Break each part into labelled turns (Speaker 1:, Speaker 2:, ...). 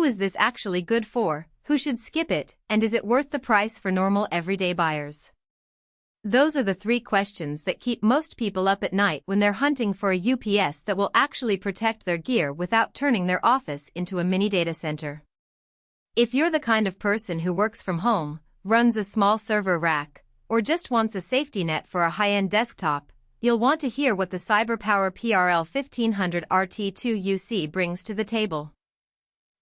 Speaker 1: Who is this actually good for, who should skip it, and is it worth the price for normal everyday buyers? Those are the three questions that keep most people up at night when they're hunting for a UPS that will actually protect their gear without turning their office into a mini data center. If you're the kind of person who works from home, runs a small server rack, or just wants a safety net for a high-end desktop, you'll want to hear what the CyberPower PRL1500RT2UC brings to the table.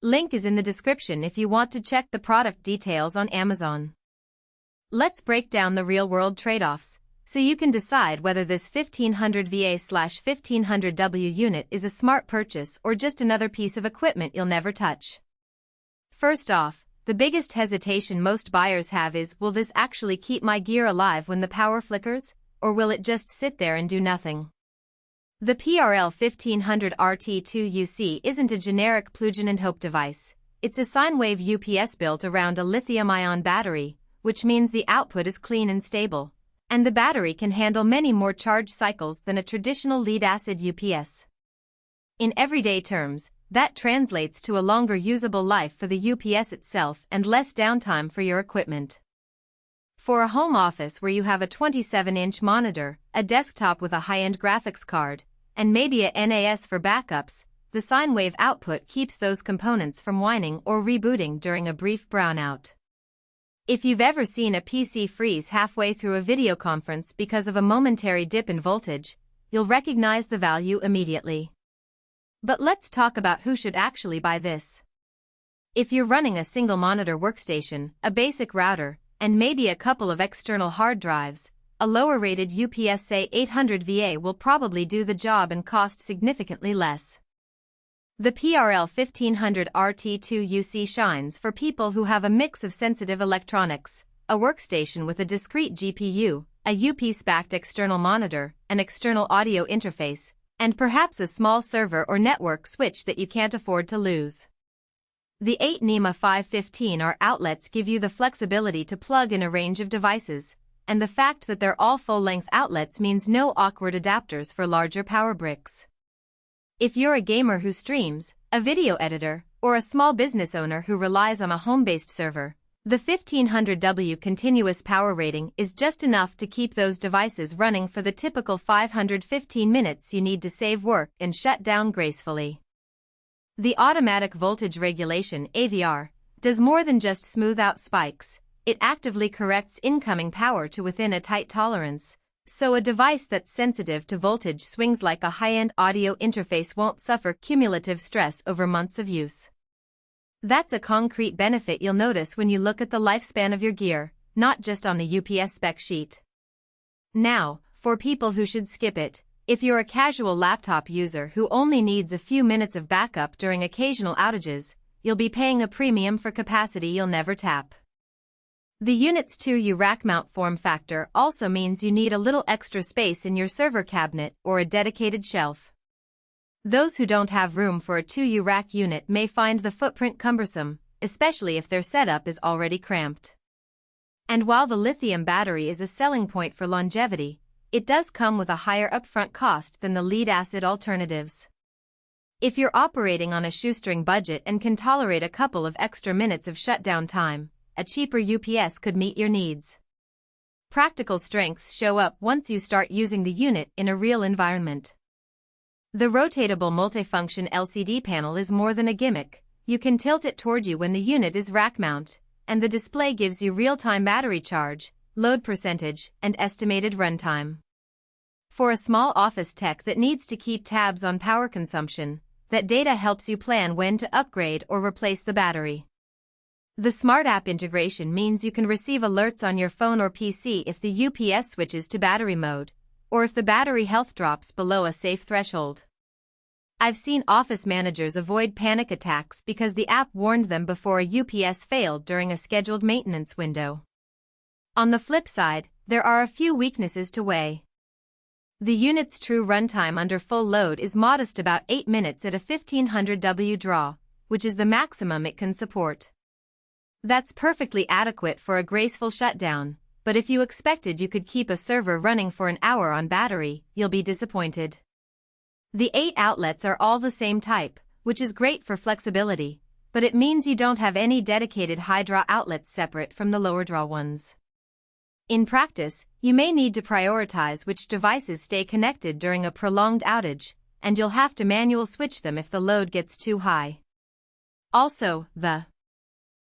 Speaker 1: Link is in the description if you want to check the product details on Amazon. Let's break down the real-world trade-offs, so you can decide whether this 1500VA/1500W unit is a smart purchase or just another piece of equipment you'll never touch. First off, the biggest hesitation most buyers have is, will this actually keep my gear alive when the power flickers, or will it just sit there and do nothing? The PRL1500RT2UC isn't a generic plug-and-hope device. It's a Sinewave UPS built around a lithium-ion battery, which means the output is clean and stable, and the battery can handle many more charge cycles than a traditional lead-acid UPS. In everyday terms, that translates to a longer usable life for the UPS itself and less downtime for your equipment. For a home office where you have a 27-inch monitor, a desktop with a high-end graphics card, and maybe a NAS for backups, the Sinewave output keeps those components from whining or rebooting during a brief brownout. If you've ever seen a PC freeze halfway through a video conference because of a momentary dip in voltage, you'll recognize the value immediately. But let's talk about who should actually buy this. If you're running a single monitor workstation, a basic router, and maybe a couple of external hard drives, a lower-rated UPS, say 800VA, will probably do the job and cost significantly less. The PRL1500RT2UC shines for people who have a mix of sensitive electronics, a workstation with a discrete GPU, a UPS-backed external monitor, an external audio interface, and perhaps a small server or network switch that you can't afford to lose. The 8 NEMA 515R outlets give you the flexibility to plug in a range of devices, and the fact that they're all full-length outlets means no awkward adapters for larger power bricks. If you're a gamer who streams, a video editor, or a small business owner who relies on a home-based server, the 1500W continuous power rating is just enough to keep those devices running for the typical 515 minutes you need to save work and shut down gracefully. The automatic voltage regulation (AVR) does more than just smooth out spikes. It actively corrects incoming power to within a tight tolerance, so a device that's sensitive to voltage swings like a high-end audio interface won't suffer cumulative stress over months of use. That's a concrete benefit you'll notice when you look at the lifespan of your gear, not just on the UPS spec sheet. Now, for people who should skip it, if you're a casual laptop user who only needs a few minutes of backup during occasional outages, you'll be paying a premium for capacity you'll never tap. The unit's 2U rack mount form factor also means you need a little extra space in your server cabinet or a dedicated shelf. Those who don't have room for a 2U rack unit may find the footprint cumbersome, especially if their setup is already cramped. And while the lithium battery is a selling point for longevity, it does come with a higher upfront cost than the lead-acid alternatives. If you're operating on a shoestring budget and can tolerate a couple of extra minutes of shutdown time, a cheaper UPS could meet your needs. Practical strengths show up once you start using the unit in a real environment. The rotatable multifunction LCD panel is more than a gimmick. You can tilt it toward you when the unit is rack mount, and the display gives you real-time battery charge, load percentage, and estimated runtime. For a small office tech that needs to keep tabs on power consumption, that data helps you plan when to upgrade or replace the battery. The Smart App integration means you can receive alerts on your phone or PC if the UPS switches to battery mode, or if the battery health drops below a safe threshold. I've seen office managers avoid panic attacks because the app warned them before a UPS failed during a scheduled maintenance window. On the flip side, there are a few weaknesses to weigh. The unit's true runtime under full load is modest, about 8 minutes at a 1500W draw, which is the maximum it can support. That's perfectly adequate for a graceful shutdown, but if you expected you could keep a server running for an hour on battery, you'll be disappointed. The 8 outlets are all the same type, which is great for flexibility, but it means you don't have any dedicated high draw outlets separate from the lower draw ones. In practice, you may need to prioritize which devices stay connected during a prolonged outage, and you'll have to manually switch them if the load gets too high. Also, the